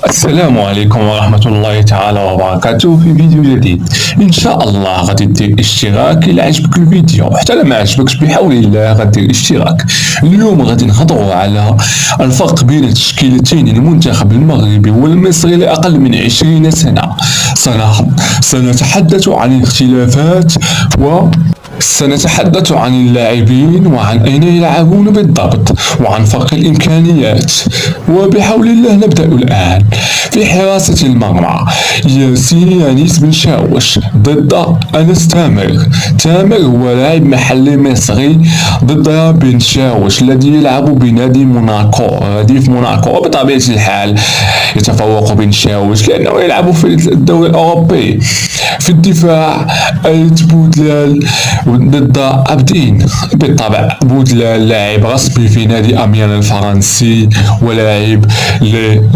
السلام عليكم ورحمة الله تعالى وبركاته. في فيديو جديد إن شاء الله غادي دير اشتراك إلا عجبك الفيديو، حتى لا ما عجبكش بحول الله غدير اشتراك. اليوم غادي نهضروا على الفرق بين تشكيلتين المنتخب المغربي والمصري لأقل من 20 سنة. سنتحدث عن الاختلافات سنتحدث عن اللاعبين وعن أين يلعبون بالضبط وعن فرق الإمكانيات. وبحول الله نبدأ الآن. في حراسة المرمى ياسين يانيس بن شاوش ضد أنس تامر. تامر هو لاعب محلي مصري ضد بن شاوش الذي يلعب بنادي موناكو، رديف موناكو. وبطبيعة الحال يتفوق بن شاوش لأنه يلعب في الدوري الأوروبي. في الدفاع آيت بودلال ضد عابدين. بالطبع بودلال لاعب رسمي في نادي أميان الفرنسي ولاعب لرين